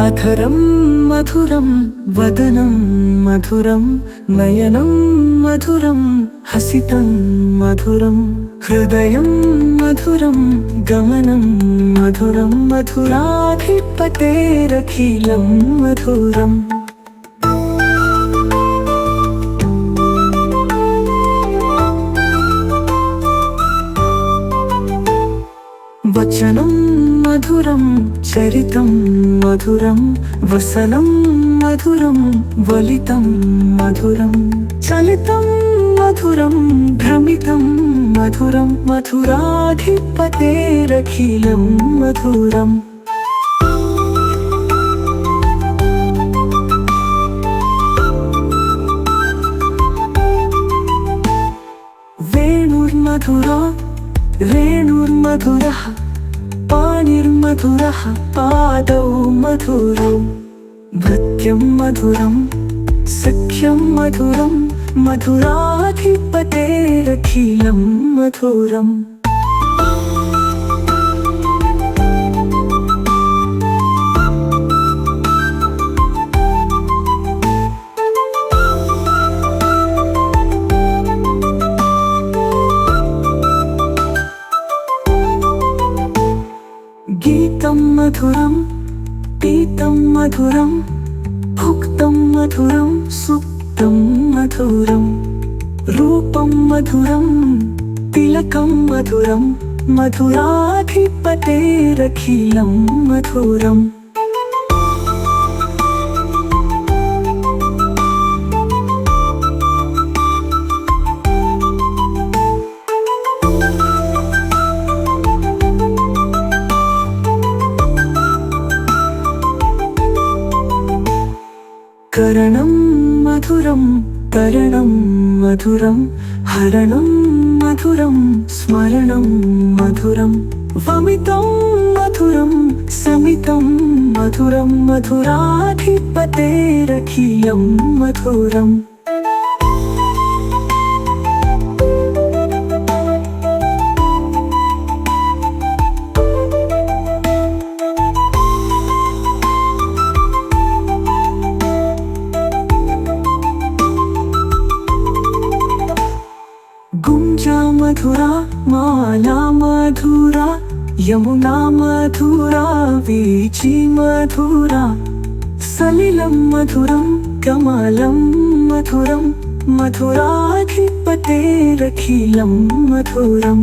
అధరం మధురం వదనం మధురం నయనం మధురం హసితం మధురం హృదయం మధురం గమనం మధురం మధురాధిపతేరఖిలం మధురం వచనం మధురం చరితం మధురం వసనం మధురం వలితం మధురం చలితం మధురం భ్రమితం మధురం మధురాధిపతేరఖిలం మధురం వేణుర్మధురా రేణుర్మధురః పాణిర్మధురః పాదౌ మధురౌ భృత్యం మధురం సఖ్యం మధురం మధురాధిపతేరఖిలం మధురం గీతం మధురం పీతం మధురం భుక్తం మధురం సుప్తం మధురం రూపం మధురం తిలకం మధురం మధురాధిపతేరఖిలం మధురం కరణం మధురం కరణం మధురం హరణం మధురం స్మరణం మధురం వమితం మధురం సమితం మధురం మధురాధిపతేరఖిలం మధురం గుంజా మధురా మాలా మధురా యమునా మధురా వీచి మధురా సలిలం మధురం కమలం మధురం మధురాధిపతేరఖిలం మధురం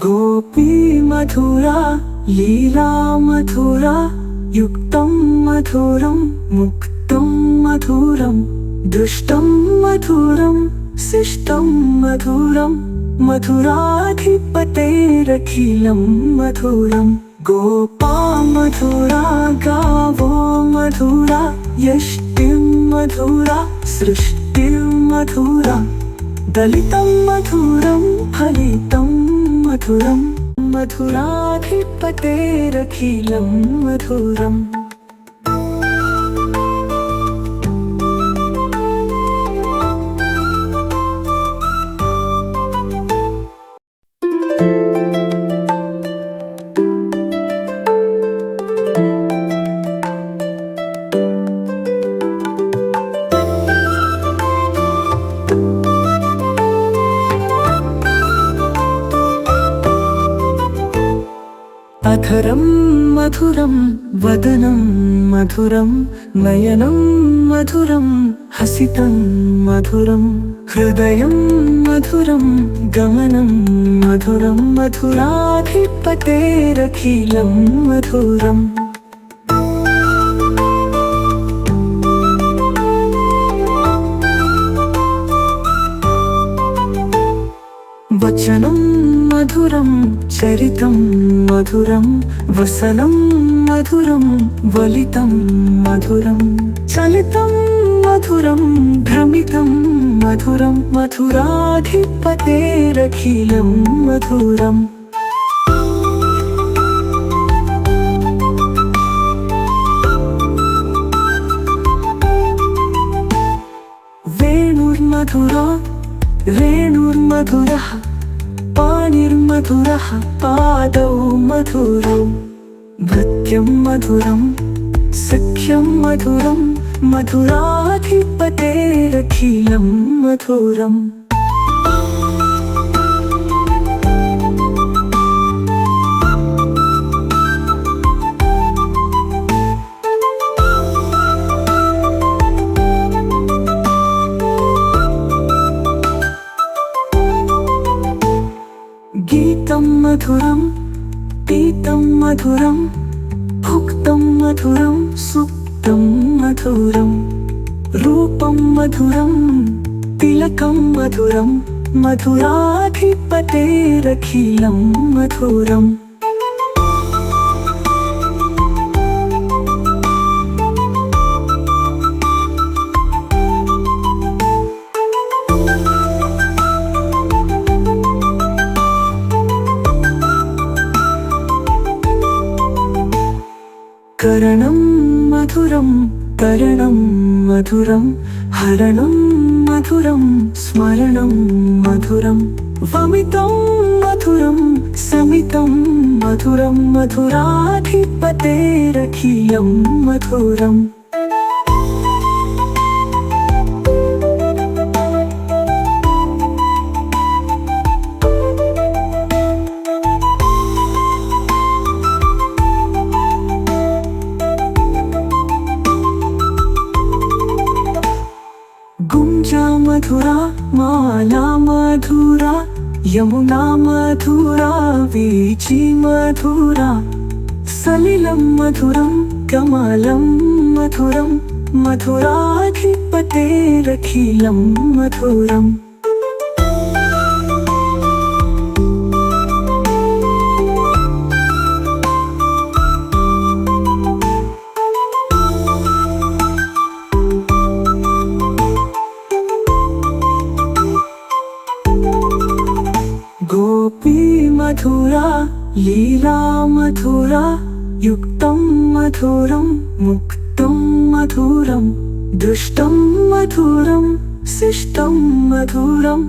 గోపీ మధురా లీలా మధురా యుక్తం మధురం ముక్తం మధురం దృష్టం మధురం శిష్టం మధురం మధురాధిపతేరఖిలం మధురం గోపా మధురా గావో మధురా యష్టిం మధురా సృష్టిం మధురా దళితం మధురం ఫలితం మధురం మధురాధిపతేరఖిలం మధురం అధరం మధురం వదనం మధురం నయనం మధురం హసితం మధురం హృదయం మధురం గమనం మధురం మధురాధిపతేరఖిలం మధురం వచనం మధురం చరితం మధురం వసనం మధురం వలితం మధురం చలితం మధురం భ్రమితం మధురం మధురాధిపతేరఖిలం మధురం मधुरा रेणुर्मधुरः पाणिर्मधुरः पादौ मधुरौ भृत्यं मधुरं सख्यं मधुरं मधुराधिपतेरखिलं मधुरम् गीतं मधुरं पीतं मधुरं भुक्तं मधुरं सुप्तं मधुरं रूपं मधुरं तिलकं मधुरं मधुराधिपतेरखिलं मधुरम् करणं मधुरं करणं मधुरं हरणं मधुरं स्मरणं मधुरं वमितं मधुरं समितं मधुरं मधुराधिपतेरखिलं मधुरम् गुंजा मधुरा माला मधुरा यमुना मधुरा वीची मधुरा सलिलं मधुरं कमलं मधुरं मधुराधिपतेरखिलं मधुरम् गोपी मधुरा लीला मधुरा युक्तं मधुरं मुक्तं मधुरं दुष्टं मधुरं शिष्टं मधुरं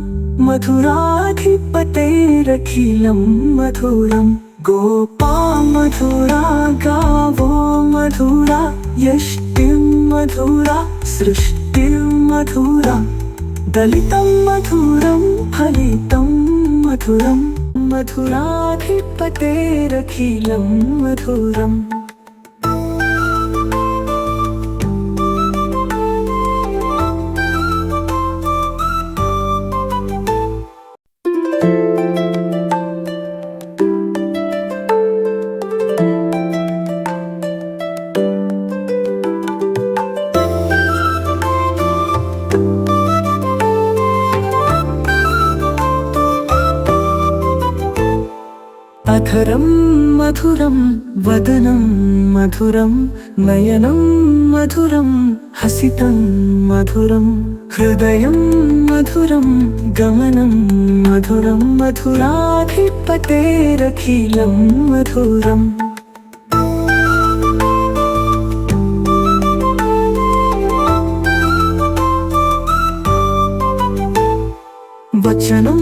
मधुराधिपतेरखिलं मधुरम् गोपा मधुरा गावो मधुरा यष्टिं मधुरा सृष्टिं मधुरा दलितं मधुरं फलितं मधुरं मधुराधिपतेरखिलं मधुरम् अधरं मधुरं वदनं मधुरं नयनं मधुरं हसितं मधुरं हृदयं मधुरं गमनं मधुरं मधुराधिपतेरखिलं मधुरम् वचनं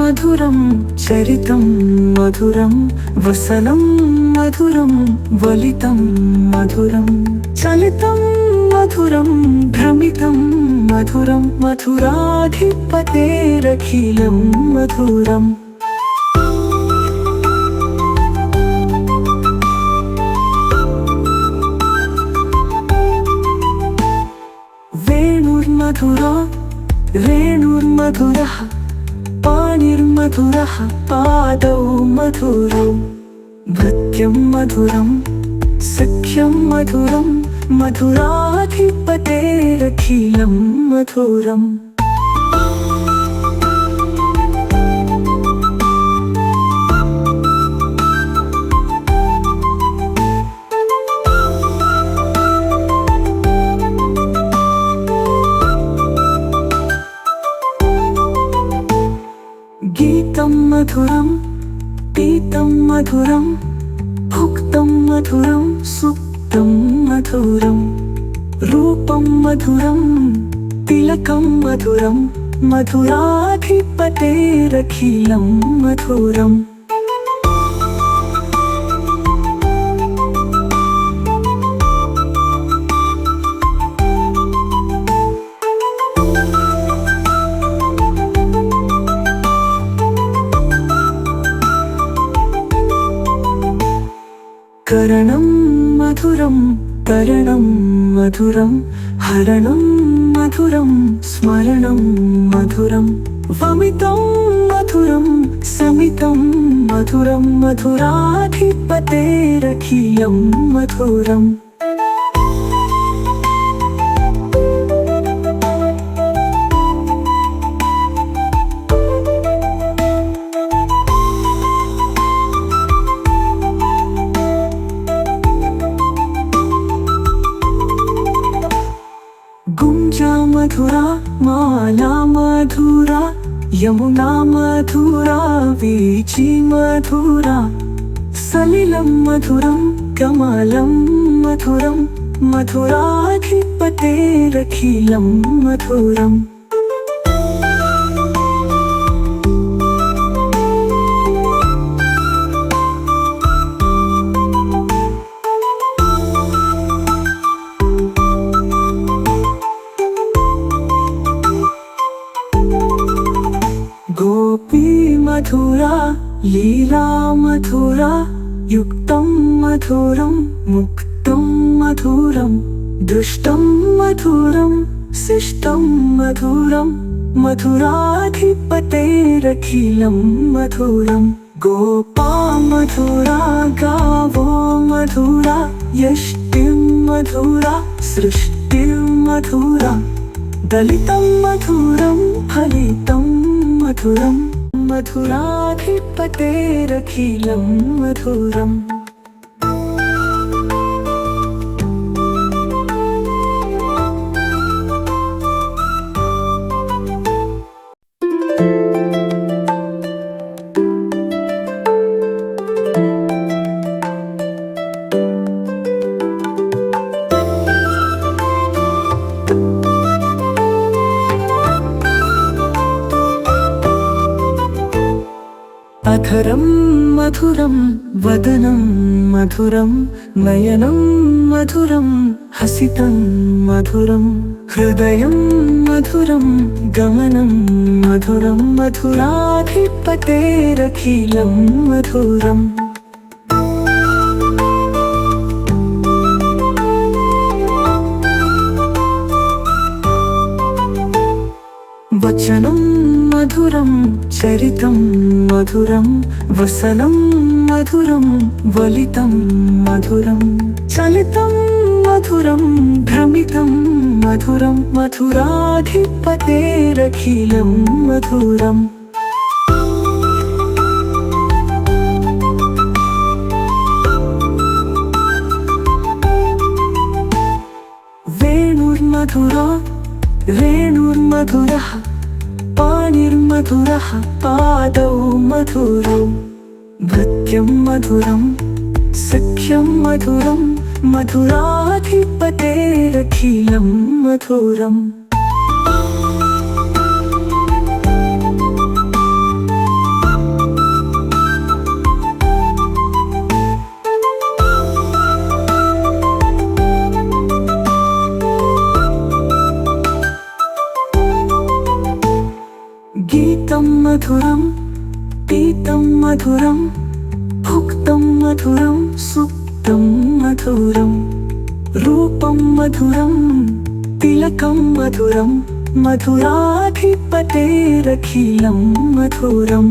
मधुरं चरितं मधुरं वसनं मधुरं वलितं मधुरं चलितं मधुरं भ्रमितं मधुरं मधुराधिपतेरखिलं मधुरम् वेणुर्मधुरा रेणुर्मधुरः पाणिर्मधुरः पादौ मधुरौ भृत्यं मधुरं सख्यं मधुरं मधुराधिपतेरखिलं मधुरम् गीतं मधुरं पीतं मधुरं भुक्तं मधुरं सुप्तं मधुरं रूपं मधुरं तिलकं मधुरं मधुराधिपतेरखिलं मधुरम् करणं मधुरं करणं मधुरं हरणं मधुरं स्मरणं मधुरं वमितं मधुरं समितं मधुरं मधुराधिपतेरखिलं मधुरम् गुंजा मधुरा माला मधुरा यमुना मधुरा वीची मधुरा सलिलं मधुरं कमलं मधुरं मधुराधिपतेरखिलं मधुरम् गोपी मधुरा लीला मधुरा युक्तं मधुरं मुक्तं मधुरं दुष्टं मधुरं शिष्टं मधुरं मधुराधिपतेरखिलं मधुरं गोपा मधुरा गावो मधुरा यष्टिं मधुरा सृष्टिं मधुरा दलितं मधुरं फलितं मधुरं मधुराधिपतेरखिलं मधुरम् अधरं मधुरं वदनं मधुरं नयनं मधुरं हसितं मधुरं हृदयं मधुरं गमनं मधुरं मधुराधिपतेरखिलं मधुरम् वचनं मधुरं चरितं मधुरं वसनं मधुरं वलितं मधुरं चलितं मधुरं भ्रमितं मधुरं मधुराधिपतेरखिलं मधुरम् वेणुर्मधुरा रेणुर्मधुरः पाणिर्मधुरः पादौ मधुरौ भृत्यं मधुरं सख्यं मधुरं मधुराधिपतेरखिलं मधुरम् गीतं मधुरं पीतं मधुरं भुक्तं मधुरं सुप्तं मधुरं रूपं मधुरं तिलकं मधुरं मधुराधिपतेरखिलं मधुरम्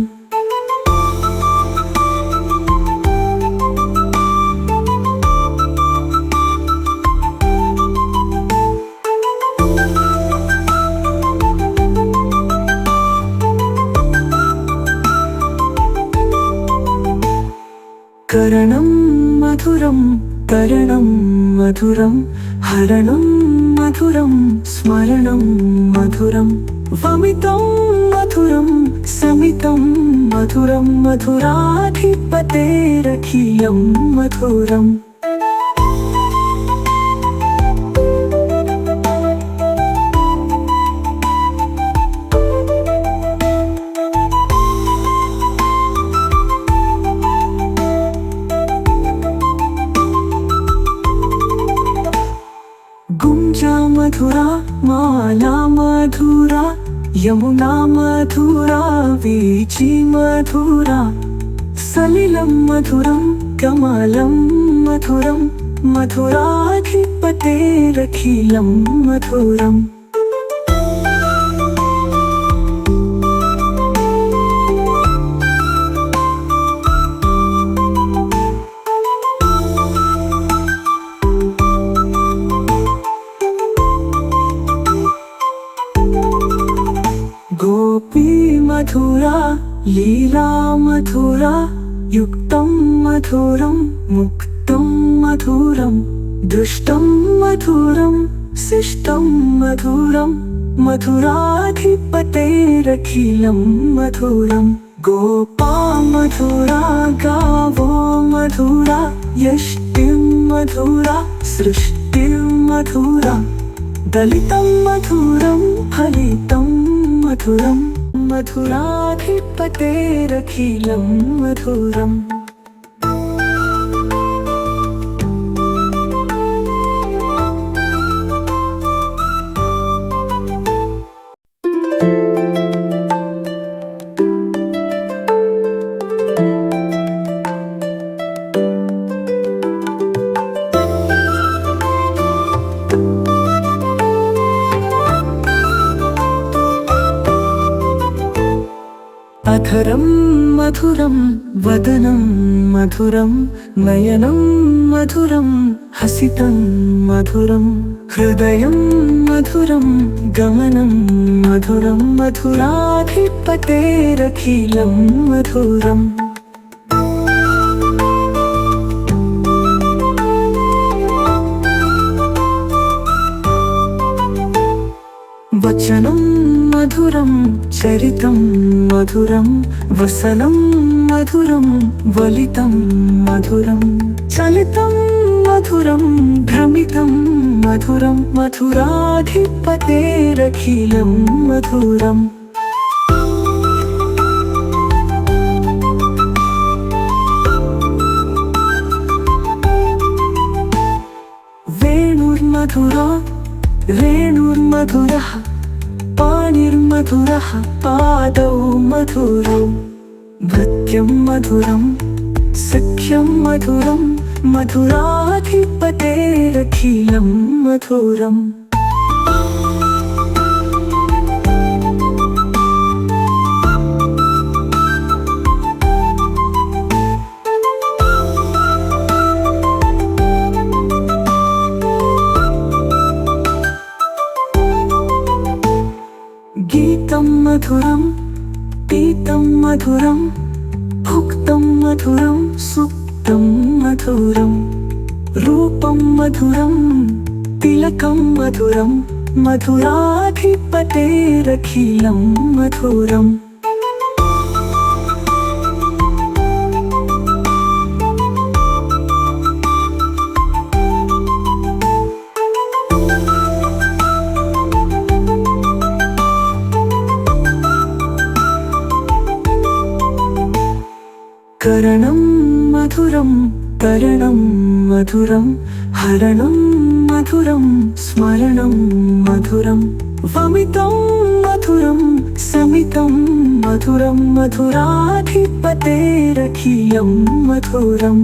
करणं मधुरं करणं मधुरं हरणं मधुरं स्मरणं मधुरं वमितं मधुरं समितं मधुरं मधुराधिपतेरखिलं मधुरम् मधुरा माला मधुरा यमुना मधुरा वीची मधुरा सलिलं मधुरं कमलं मधुरं मधुराधिपतेरखिलं मधुरम् गोपी मधुरा लीला मधुरा युक्तं मधुरं मुक्तं मधुरं दुष्टं मधुरं शिष्टं मधुरं मधुराधिपतेरखिलं मधुरं गोपा मधुरा गावो मधुरा यष्टिं मधुरा सृष्टिं मधुरा दलितं मधुरं फलितं मधुरं मधुराधिपतेरखिलं मधुरम् अधरं मधुरं वदनं मधुरं नयनं मधुरं हसितं मधुरं हृदयं मधुरं गमनं मधुरं मधुराधिपतेरखिलं मधुरम् वचनं मधुरं चरितं मधुरं वसनं मधुरं वलितं मधुरं चलितं मधुरं भ्रमितं मधुरं मधुराधिपतेरखिलं मधुरम् वेणुर्मधुरा रेणुर्मधुरः पाणिर्मधुरः पादौ मधुरौ भृत्यं मधुरं सख्यं मधुरं मधुराधिपतेरखिलं मधुरम् गीतं मधुरं पीतं मधुरं भुक्तं मधुरं सुप्तं मधुरं रूपं मधुरं तिलकं मधुरं मधुराधिपतेरखिलं मधुरम् करणं मधुरं करणं मधुरं हरणं मधुरं स्मरणं मधुरं वमितं मधुरं समितं मधुरं मधुराधिपतेरखिलं मधुरम्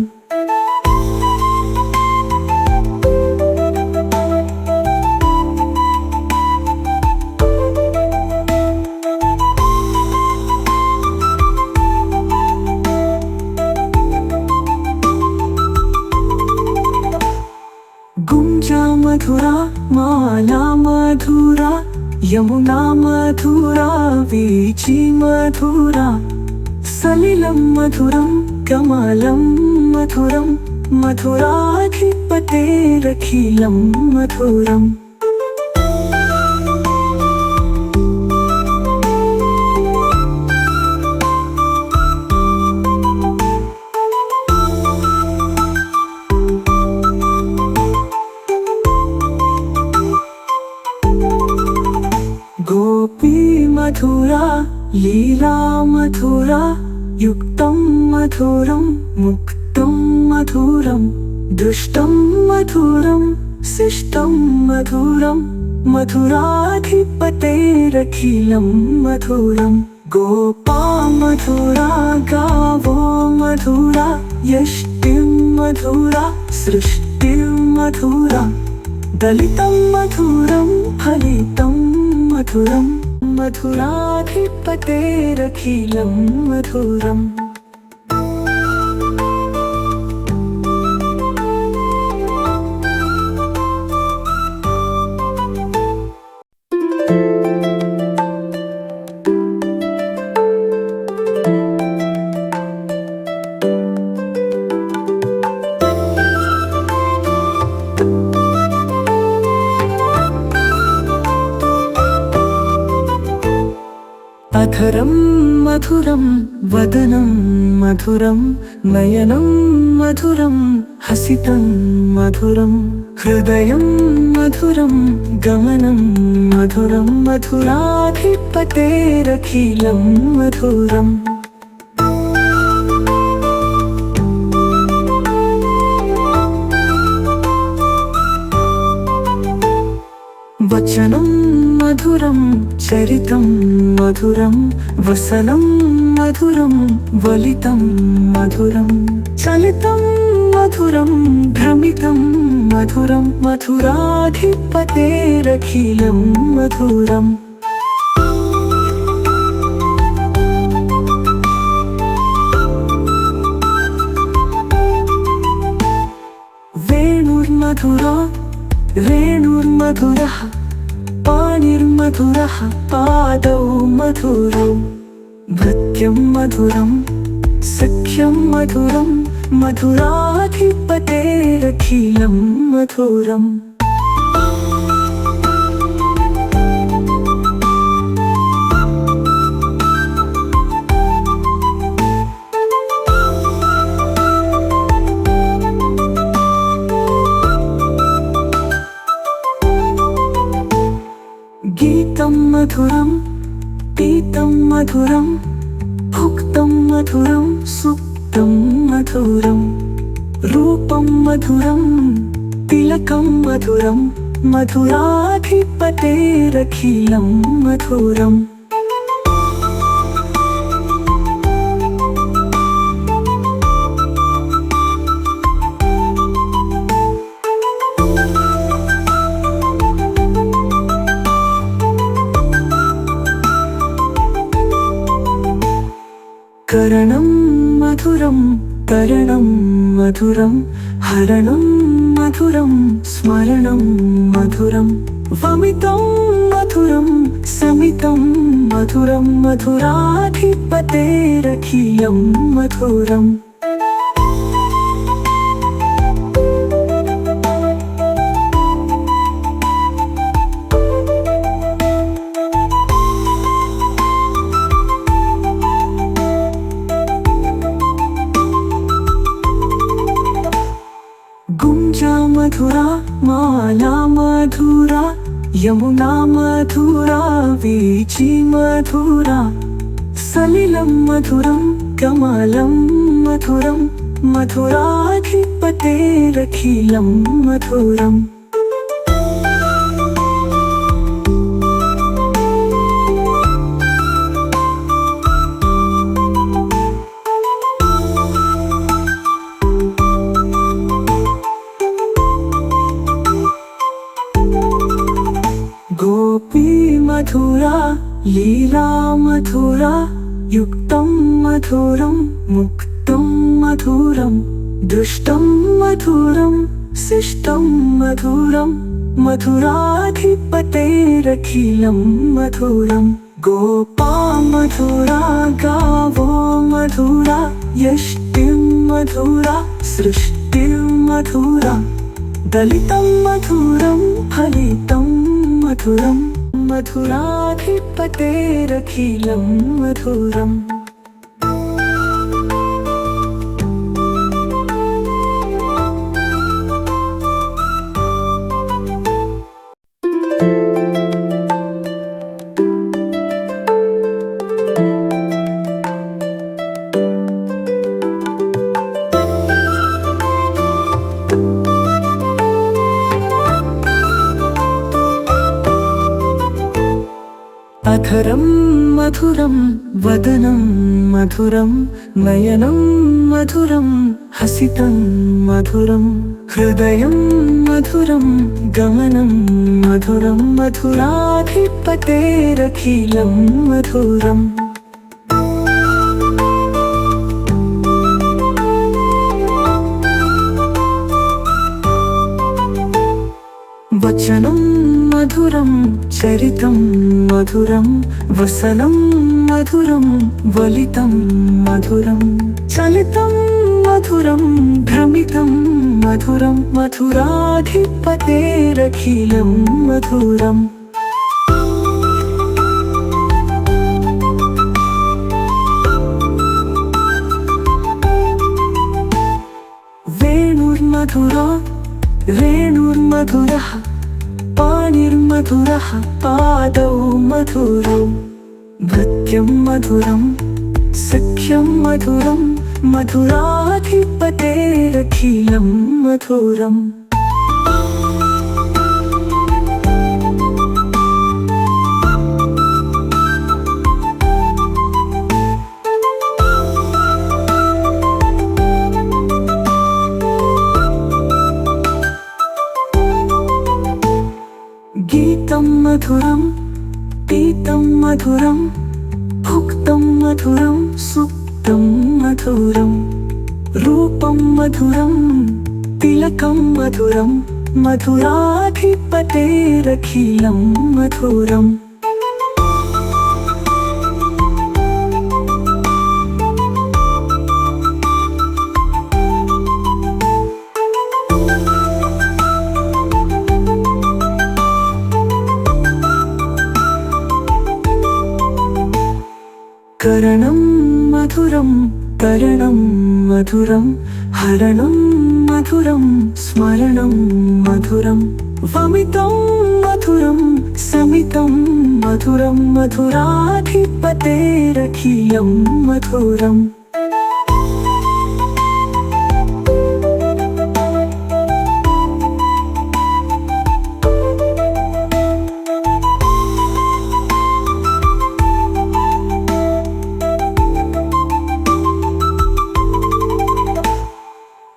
गुंजा मधुरा माला मधुरा यमुना मधुरा वीची मधुरा सलिलं मधुरं कमलं मधुरं मधुराधिपतेरखिलं मधुरम् गोपी मधुरा लीला मधुरा युक्तं मधुरं मुक्तं मधुरं दुष्टं मधुरं शिष्टं मधुरं मथुराधिपतेरखिलं मधुरं गोपा मथुरा गावो मधुरा यष्टिं मधुरा सृष्टिं मधुरा दलितं मधुरं फलितं मधुरं मथुराधिपतेरखिलं मधुरम् अधरं मधुरं वदनं मधुरं नयनं मधुरं हसितं मधुरं हृदयं मधुरं गमनं मधुरं मथुराधिपतेरखिलं मधुरम् वचनं मधुरं चरितं मधुरं वसनं मधुरं वलितं मधुरं चलितं मधुरं भ्रमितं मधुरं मथुराधिपतेरखिलं मधुरम् वेणुर्मधुरा रेणुर्मधुरः पाणिर्मधुरः पादौ मधुरौ भृत्यं मधुरं सख्यं मधुरं मथुराधिपतेरखिलं मधुरम् गीतं मधुरं पीतं मधुरं भुक्तं मधुरं सुप्तं मधुरं रूपं मधुरं तिलकं मधुरं मथुराधिपतेरखिलं मधुरम् करणं मधुरं करणं मधुरं हरणं मधुरं स्मरणं मधुरं वमितं मधुरं समितं मधुरं मथुराधिपतेरखिलं मधुरम् गुंजा मधुरा माला मधुरा यमुना मधुरा वीची मधुरा सलिलं मधुरं कमलं मधुरं मथुराधिपतेरखिलं मधुरम् गोपी मधुरा लीला मधुरा युक्तं मधुरं मुक्तं मधुरं दुष्टं मधुरं शिष्टं मधुरं मथुराधिपतेरखिलं मधुरं गोपा मधुरा गावो मधुरा यष्टिं मधुरा सृष्टिं मधुरा दलितं मधुरं फलितं मधुरं मथुराधिपतेरखिलं मधुरम् అధరం మధురం వదనం మధురం నయనం మధురం హసితం మధురం హృదయం మధురం గమనం మధురం మధురాధిపతేరఖిలం మధురం వచనం మధురం చరితం మధురం వసనం మధురం వలితం మధురం చలితం మధురం భ్రమితం మధురం మధురాధిపతేరఖిలం మధురం వేణుర్మధురా రేణుర్మధురః పాణిర్మధురః పాదౌ మధురౌ భృత్యం మధురం సఖ్యం మధురం మధురాధిపతేరఖిలం మధురం గీతం మధురం పీతం మధురం భుక్తం మధురం సుప్తం మధురం రూపం మధురం తిలకం మధురం మధురాధిపతేరఖిలం మధురం కరణం మధురం కరణం మధురం హరణం మధురం స్మరణం మధురం వమితం మధురం సమితం మధురం మధురాధిపతేరఖిలం మధురం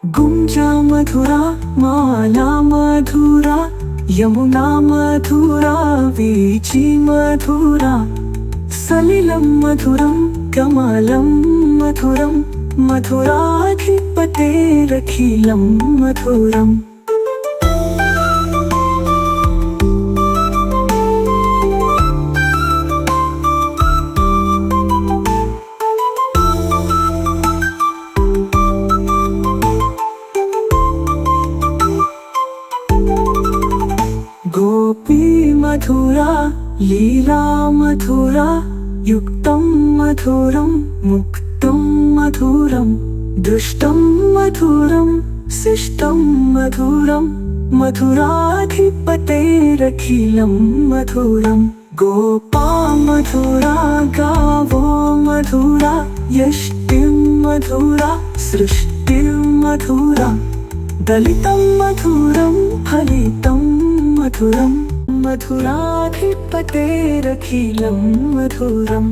గుంజా మధురా మాలా మధురా యమునా మధురా వీచి మధురా సలిలం మధురం కమలం మధురం మధురాధిపతేరఖిలం మధురం గోపీ మధురా లీలా మధురా యుక్తం మధురం ముక్తం మధురం దృష్టం మధురం శిష్టం మధురం మధురాధిపతేరఖిలం మధురం గోపా మధురా గావో మధురా యష్టిం మధురా సృష్టిం మధురా దళితం మధురం ఫలితం మధురం మధురాధిపతేరఖిలం మధురం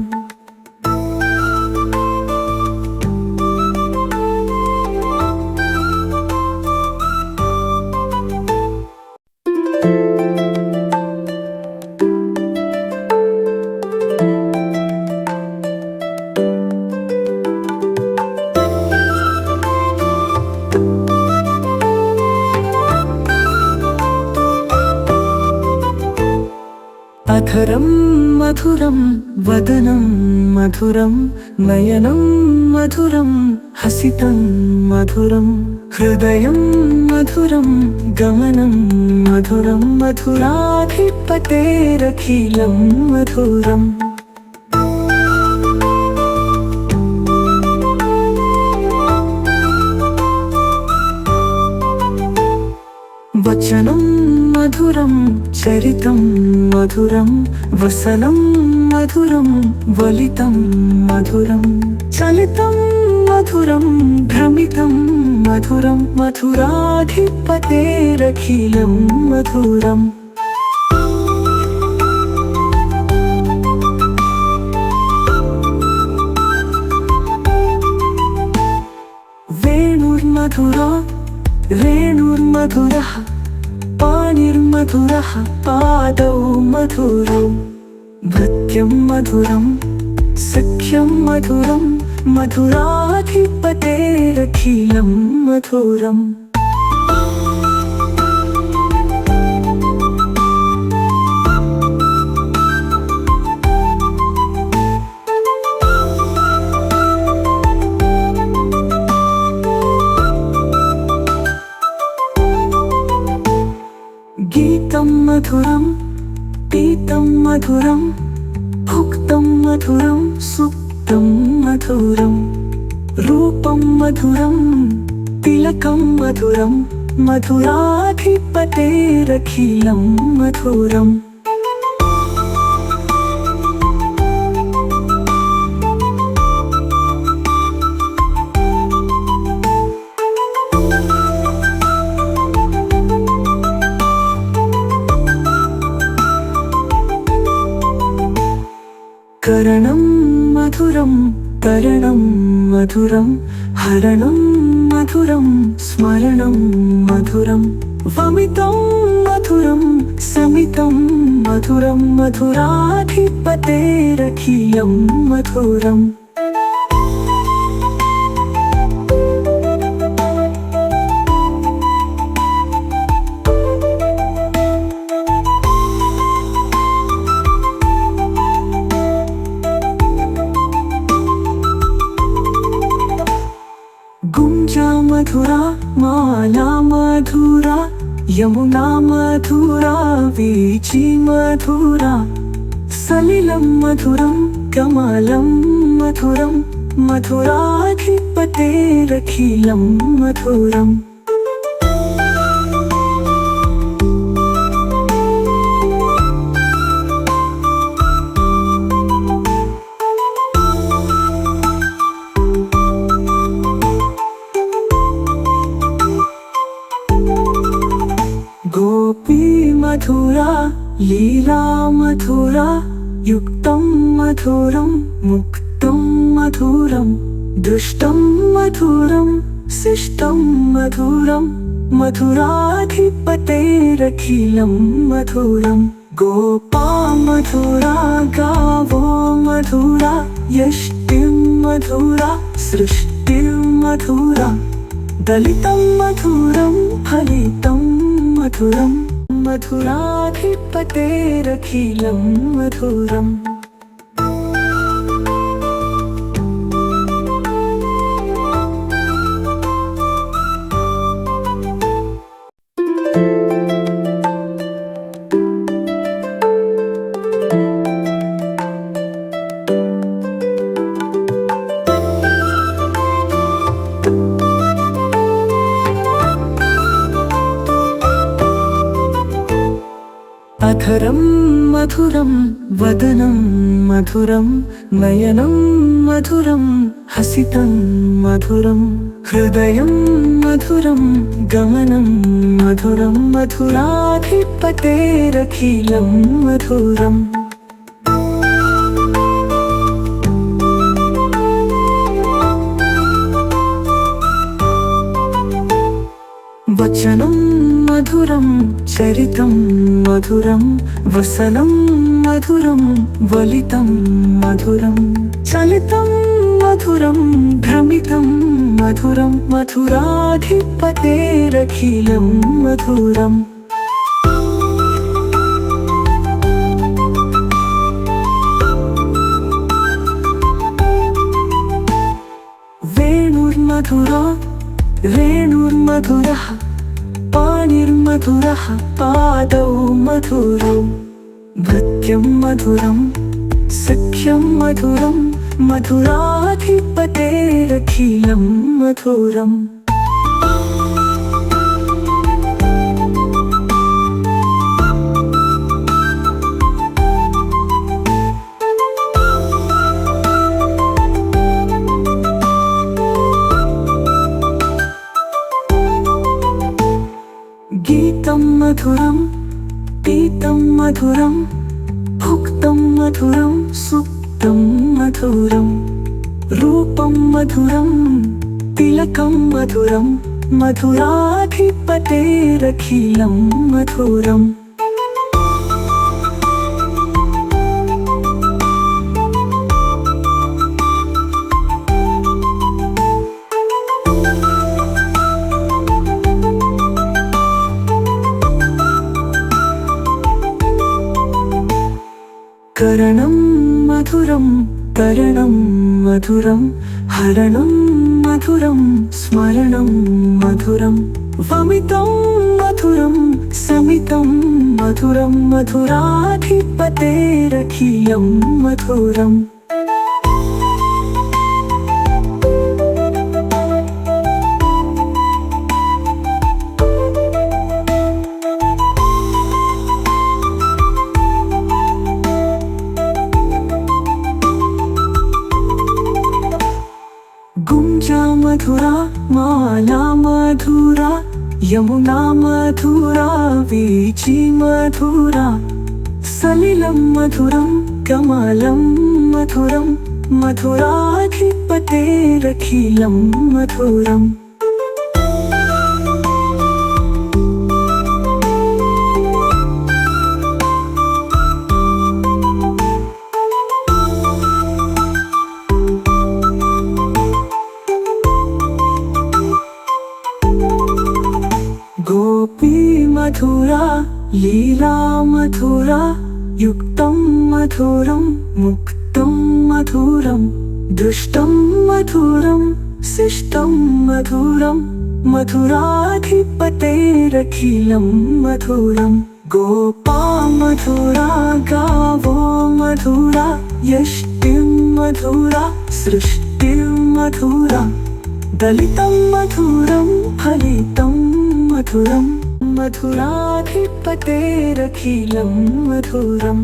అధరం మధురం వదనం మధురం నయనం మధురం హసితం మధురం హృదయం మధురం గమనం మధురం మధురాధిపతేరఖిలం మధురం వచనం మధురం చరితం మధురం వసనం మధురం వలితం మధురం చలితం మధురం భ్రమితం మధురం మధురాధిపతేరఖిలం మధురం मधुरा रेणुर्मधुरः पाणिर्मधुरः पादौ मधुरौ भृत्यं मधुरं सख्यं मधुरं मधुराधिपतेरखिलं मधुरम् गीतं मधुरं पीतं मधुरं भुक्तं मधुरं सुप्तं मधुरं रूपं मधुरं तिलकं मधुरं मधुराधिपतेरखिलं मधुरम् करणं मधुरं करणं मधुरं हरणं मधुरं स्मरणं मधुरं वमितं मधुरं समितं मधुरं मधुराधिपतेरखिलं मधुरम् गुंजा मधुरा माला मधुरा यमुना मधुरा वीची मधुरा सलिलं मधुरं कमलं मधुरं मधुराधिपतेरखिलं मधुरम् गोपी मधुरा लीला मधुरा युक्तं मधुरं मुक्तं मधुरं दुष्टं मधुरं शिष्टं मधुरं मधुराधिपतेरखिलं मधुरं गोपा मधुरा गावो मधुरा यष्टिं मधुरा सृष्टिं मधुरा दलितं मधुरं फलितं मधुरं मधुराधिपतेरखिलं मधुरम् अधरं मधुरं वदनं मधुरं नयनं मधुरं हसितं मधुरं हृदयं मधुरं गमनं मधुरं मधुराधिपतेरखिलं मधुरम् वचनं मधुरं चरितं मधुरं वसनं मधुरं वलितं मधुरं चलितं मधुरं भ्रमितं मधुरं मधुराधिपतेरखिलं मधुरम् वेणुर्मधुरा रेणुर्मधुरः पाणिर्मधुरः पादौ मधुरौ भृत्यं मधुरं सख्यं मधुरं मधुराधिपतेरखिलं मधुरम् गीतं मधुरं पीतं मधुरं भुक्तं मधुरं सुप्तं मधुरं रूपं मधुरं तिलकं मधुरं मधुराधिपतेरखिलं मधुरम् करणं मधुरं करणं मधुरं हरणं मधुरं स्मरणं मधुरं वमितं मधुरं समितं मधुरं मधुराधिपतेरखिलं मधुरम् गुंजा मधुरा माला मधुरा यमुना मधुरा वीची मधुरा सलिलं मधुरं कमलं मधुरं मधुराधिपतेरखिलं मधुरम् गोपी मधुरा लीला मधुरा युक्तं मधुरं मुक्तं मधुरं दुष्टं मधुरं शिष्टं मधुरं मधुराधिपतेरखिलं मधुरम् गोपा मधुरा गावो मधुरा यष्टिं मधुरा सृष्टिं मधुरा दलितं मधुरं फलितं मधुरं मधुराधिपतेरखिलं मधुरम्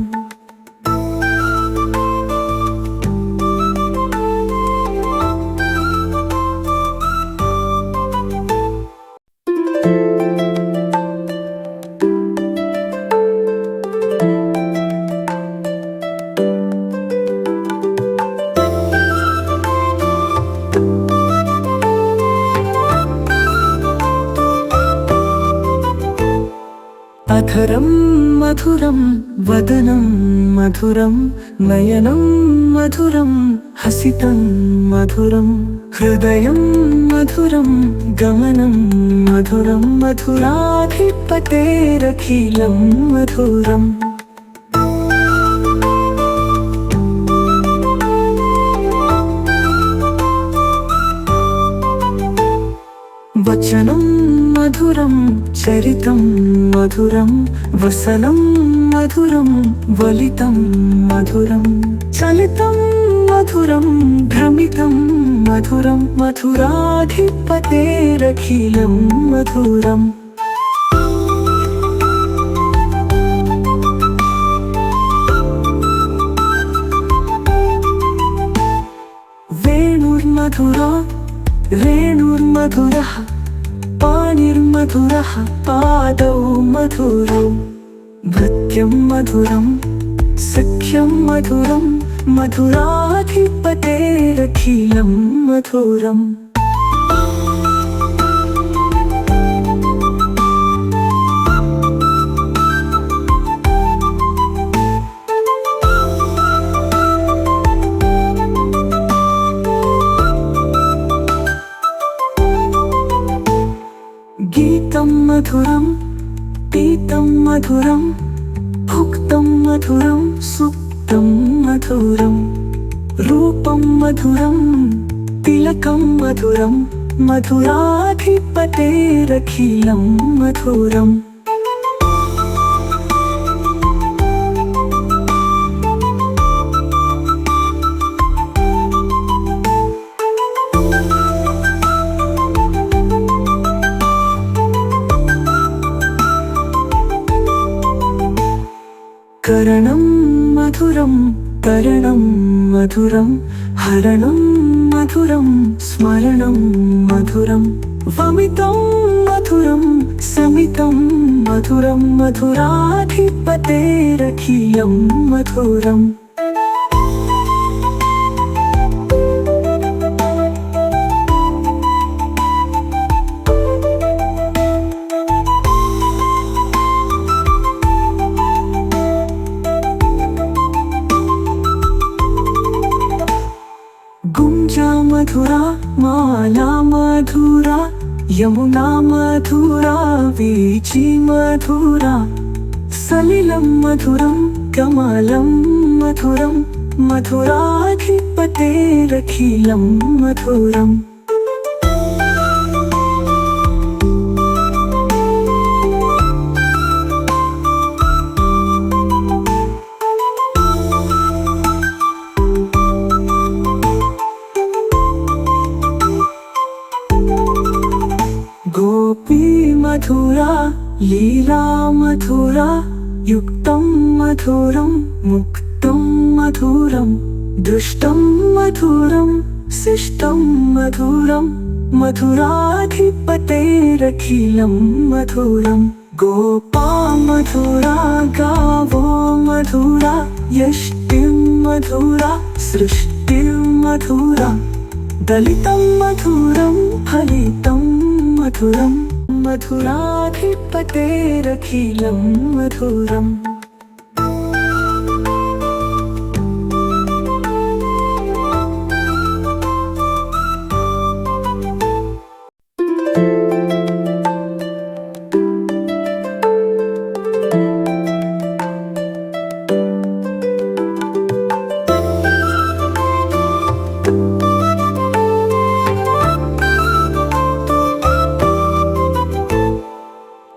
अधरं मधुरं वदनं मधुरं नयनं मधुरं हसितं मधुरं हृदयं मधुरं गमनं मधुरं मधुराधिपतेरखिलं मधुरम् वचनं मधुरं चरितं मधुरं वसनं मधुरं वलितं मधुरं चलितं मधुरं भ्रमितं मधुरं मधुराधिपतेरखिलं मधुरम् वेणुर्मधुरा रेणुर्मधुरः पाणिर्मधुरः पादौ मधुरौ भृत्यं मधुरं सख्यं मधुरं मधुराधिपतेरखिलं मधुरम् गीतं मधुरं पीतं मधुरं भुक्तं मधुरं सुप्तं मधुरं रूपं मधुरं तिलकं मधुरं मधुराधिपतेरखिलं मधुरम् करणं मधुरं करणं मधुरं हरणं मधुरं स्मरणं मधुरं वमितं मधुरं समितं मधुरं मधुराधिपतेरखिलं मधुरम् యమునా మధురా వీచి మధురా సలిలం మధురం కమలం మధురం మధురాధిపతేరఖిలం మధురం గోపీ మధురా లీలా మధురా యుక్తం మధురం ముక్తం మధురం దుష్టం మధురం శిష్టం మధురం మధురాధిపతేరఖిలం మధురం గోపా మధురా గావో మధురా యష్టిం మధురా సృష్టిం మధురా దళితం మధురం ఫలితం మధురం మధురాధిపతేరఖిలం మధురం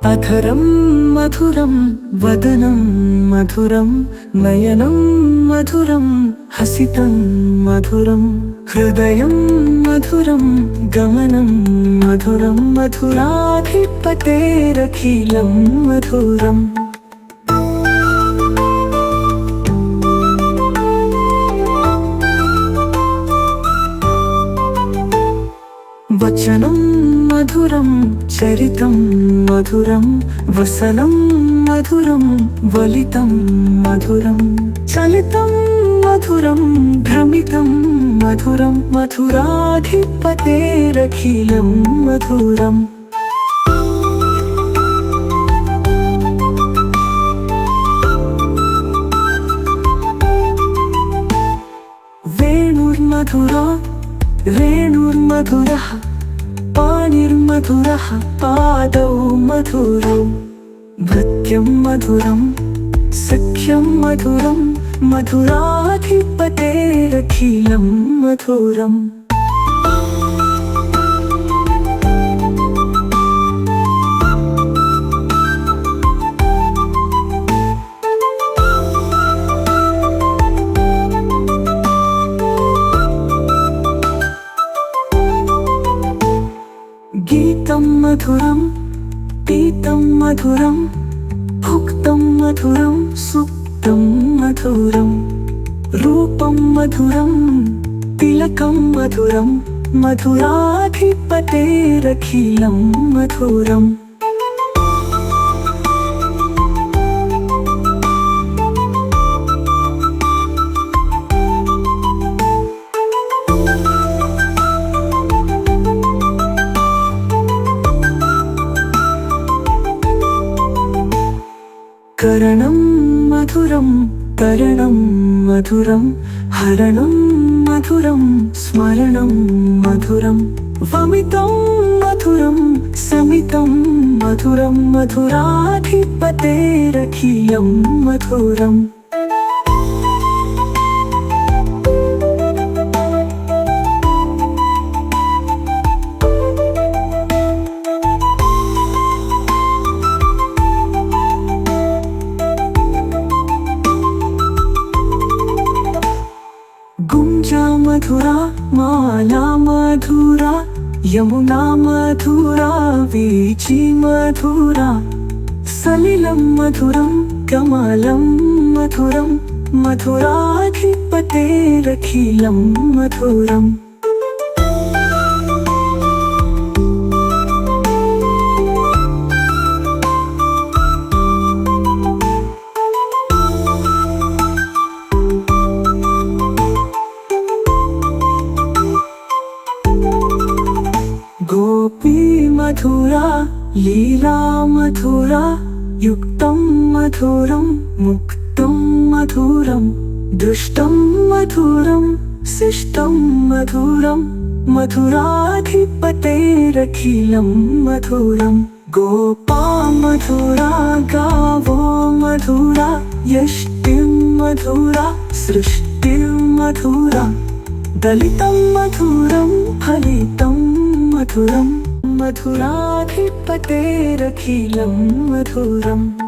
అధరం మధురం వదనం మధురం నయనం మధురం హసితం మధురం హృదయం మధురం గమనం మధురం మధురాధిపతేరఖిలం మధురం వచనం మధురం చరితం మధురం వసనం మధురం వలితం మధురం చలితం మధురం భ్రమితం మధురం మధురాధిపతేరఖిలం మధురం వేణుర్మధురా రేణుర్మధురః పాణిర్మధురః పాదౌ మధురౌ భృత్యం మధురం సఖ్యం మధురం మధురాధిపతేరఖిలం మధురం గీతం మధురం పీతం మధురం భుక్తం మధురం సుప్తం మధురం రూపం మధురం తిలకం మధురం మధురాధిపతేరఖిలం మధురం కరణం మధురం కరణం మధురం హరణం మధురం స్మరణం మధురం వమితం మధురం సమితం మధురం మధురాధిపతేరఖిలం మధురం గుంజా మధురా మాలా మధురా యమునా మధురా వీచి మధురా సలిలం మధురం కమలం మధురం మధురాధిపతేరఖిలం మధురం గోపీ మధురా లీలా మధురా యుక్తం మధురం ముక్తం మధురం దుష్టం మధురం శిష్టం మధురం मधुराधिपतेरखिलं मधुरं गोपा मधुरा गावो मधुरा यष्टिं मधुरा सृष्टिर्मधुरा दलितं मधुरं फलितं मधुरं मधुराधिपतेरखिलं मधुरम्